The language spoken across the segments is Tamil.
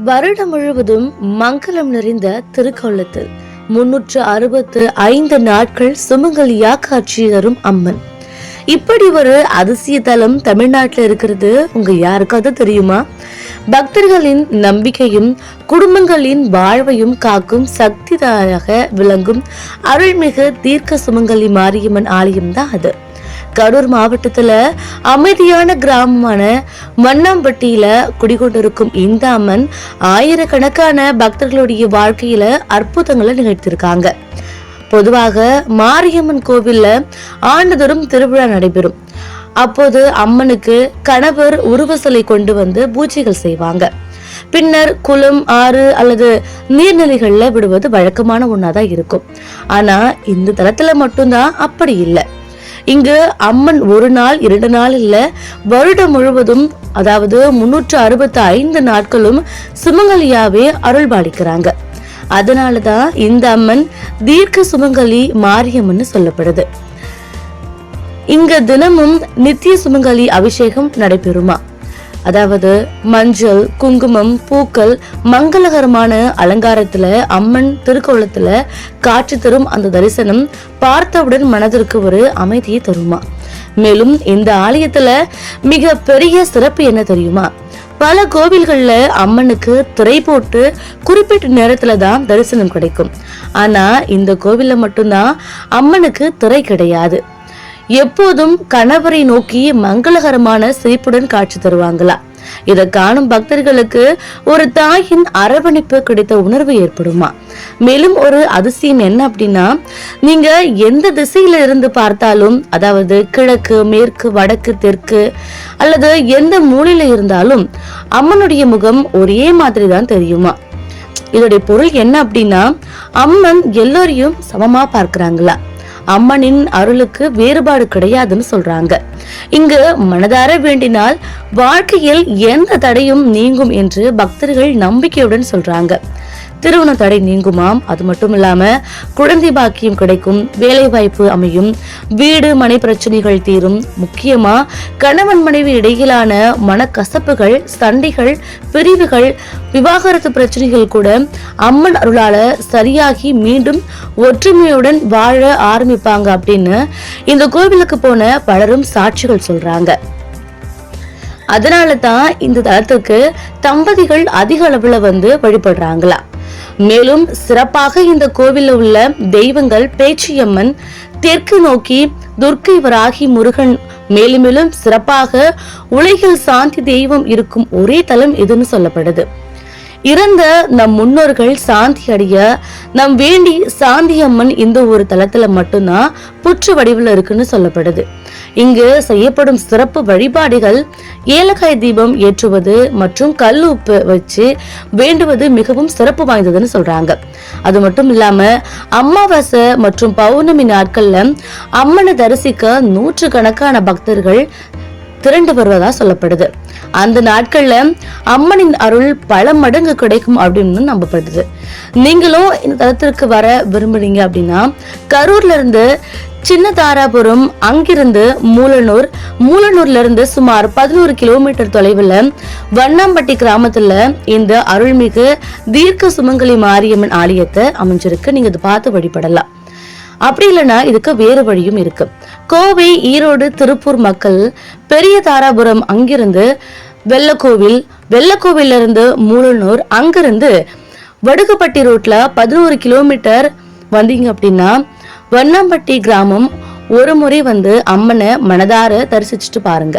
வருடம் முழுவதும் மங்களம் நிறைந்த திருக்கோலத்தில் 365 நாட்கள் சுமங்கலியா காட்சி தரும் அம்மன். இப்படி ஒரு அதிசய தலம் தமிழ்நாட்டில் இருக்கிறது உங்க யாருக்காவது தெரியுமா? பக்தர்களின் நம்பிக்கையும் குடும்பங்களின் வாழ்வையும் காக்கும் சக்திதாக விளங்கும் அருள்மிகு தீர்க்க சுமங்கலி மாரியம்மன் ஆலயம் தான் அது. கரூர் மாவட்டத்துல அமைதியான கிராமமான மண்ணாம்பட்டியில குடிகொண்டிருக்கும் இந்த அம்மன் ஆயிரக்கணக்கான பக்தர்களுடைய வாழ்க்கையில அற்புதங்களை நிகழ்த்திருக்காங்க. பொதுவாக மாரியம்மன் கோவில்ல ஆண்டுதோறும் திருவிழா நடைபெறும். அப்போது அம்மனுக்கு கணவர் உருவ சிலை கொண்டு வந்து பூஜைகள் செய்வாங்க. பின்னர் குளம், ஆறு அல்லது நீர்நிலைகள்ல விடுவது வழக்கமான ஒன்னாதான் இருக்கும். ஆனா இந்த தலத்துல மட்டும்தான் அப்படி இல்லை. இங்கு அம்மன் ஒரு நாள் 2 நாள் இல்ல, வருடம் முழுவதும், அதாவது 365 நாட்களும் சுமங்கலியாவே அருள் பாலிக்கிறாங்க. அதனாலதான் இந்த அம்மன் தீர்க்க சுமங்கலி மாரியம்மன் சொல்லப்படுது. இங்க தினமும் நித்திய சுமங்கலி அபிஷேகம் நடைபெறுமா. அதாவது மஞ்சள், குங்குமம், பூக்கள், மங்களகரமான அலங்காரத்துல அம்மன் திருக்கோலத்துல காட்சி தரும் அந்த தரிசனம் பார்த்தவுடன் மனதிற்கு ஒரு அமைதியை தருமா. மேலும் இந்த ஆலயத்துல மிக பெரிய சிறப்பு என்ன தெரியுமா? பல கோவில்கள்ல அம்மனுக்கு திரை போட்டு குறிப்பிட்ட நேரத்துல தான் தரிசனம் கிடைக்கும். ஆனா இந்த கோவில்ல மட்டும்தான் அம்மனுக்கு திரை கிடையாது. எப்போதும் கணவரை நோக்கி மங்களகரமான சிரிப்புடன் காட்சி தருவாங்களா. இதை காணும் பக்தர்களுக்கு ஒரு தாயின் அரவணைப்பு கிடைத்த உணர்வு ஏற்படுமா. மேலும் ஒரு அதிசயம் என்ன அப்படின்னா, நீங்க எந்த திசையில இருந்து பார்த்தாலும், அதாவது கிழக்கு, மேற்கு, வடக்கு, தெற்கு அல்லது எந்த மூலையில இருந்தாலும் அம்மனுடைய முகம் ஒரே மாதிரி தான் தெரியுமா. இதோடைய பொருள் என்ன அப்படின்னா, அம்மன் எல்லோரையும் சமமா பார்க்கிறாங்களா. அம்மனின் அருளுக்கு வேறுபாடு கிடையாதுன்னு சொல்றாங்க. இங்கு மனதார வேண்டினால் வாழ்க்கையில் எந்த தடையும் நீங்கும் என்று பக்தர்கள் நம்பிக்கையுடன் சொல்றாங்க. திருமண தடை நீங்குமாம். அது மட்டும் இல்லாம குழந்தை பாக்கியம் கிடைக்கும், வேலை வாய்ப்பு அமையும், வீடு மனை பிரச்சனைகள் தீரும். முக்கியமா கணவன் மனைவி இடையிலான மனக்கசப்புகள், சண்டைகள், பிரிவுகள், விவாகரத்து பிரச்சனைகள் கூட அம்மன் அருளால சரியாகி மீண்டும் ஒற்றுமையுடன் வாழ ஆரம்பிப்பாங்க அப்படின்னு இந்த கோவிலுக்கு போன பலரும் சாட்சிகள் சொல்றாங்க. அதனால தான் இந்த தலத்துக்கு தம்பதிகள் அதிக அளவுல வந்து வழிபடுறாங்களா. மேலும் சிறப்பாக இந்த கோவிலில் உள்ள தெய்வங்கள் பேச்சியம்மன், தெற்கு நோக்கி துர்க்கை, வராகி, முருகன், மேலும் மேலும் சிறப்பாக உலகில் சாந்தி தெய்வம் இருக்கும் ஒரே தலம் இதுன்னு சொல்லப்படுது. இறந்த நம் முன்னோர்கள் சாந்தி அடைய நம் வேண்டி சாந்தி அம்மன் இந்த ஒரு தலத்துல மட்டும்தான் புற்று வடிவில் இருக்குன்னு சொல்லப்படுது. இங்கு செய்யப்படும் சிறப்பு வழிபாடுகள் ஏலக்காய் தீபம் ஏற்றுவது மற்றும் கல் உப்பு வச்சு வேண்டுவது மிகவும் சிறப்பு வாய்ந்ததுன்னு சொல்றாங்க. அது மட்டும் இல்லாம அமாவாசை மற்றும் பௌர்ணமி நாட்கள்ல அம்மனை தரிசிக்க 100கணக்கான பக்தர்கள் திரண்டு வருவதா சொல்லப்படுது. அந்த நாட்கள்ல அம்மனின் அருள் பல மடங்கு கிடைக்கும் அப்படின்னு நம்பப்படுது. நீங்களும் இந்த தலத்திற்கு வர விரும்புறீங்க அப்படின்னா கரூர்ல இருந்து சின்ன தாராபுரம், அங்கிருந்து மூலனூர்ல இருந்து சுமார் 11 கிலோமீட்டர் தொலைவில் வண்ணாம்பட்டி கிராமத்துல இந்த அருள்மிகு தீர்க்க சுமங்கலி மாரியம்மன் ஆலயத்தை அமைஞ்சிருக்கு. நீங்க இதை பார்த்து வழிபடலாம். அப்படி இல்லைன்னா இதுக்கு வேறு வழியும் இருக்கு. கோவை, ஈரோடு, திருப்பூர் மக்கள் பெரிய தாராபுரம், அங்கிருந்து வெள்ளக்கோவில்ல இருந்து மூலனூர், அங்கிருந்து வடுகப்பட்டி ரோட்ல 11 கிலோமீட்டர் வந்தீங்க அப்படின்னா வண்ணாம்பட்டி கிராமம் ஒரு முறை வந்து அம்மனை மனதார தரிசிச்சுட்டு பாருங்க.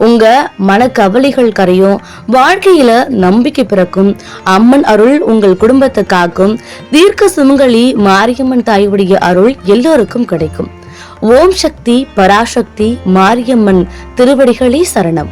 உங்க மனக்கவலைகள் கரையும், வாழ்க்கையில நம்பிக்கை பிறக்கும். அம்மன் அருள் உங்கள் குடும்பத்தை காக்கும். தீர்க்க சுமங்கலி மாரியம்மன் தாயுடைய அருள் எல்லோருக்கும் கிடைக்கும். ஓம் சக்தி பராசக்தி மாரியம்மன் திருவடிகளே சரணம்.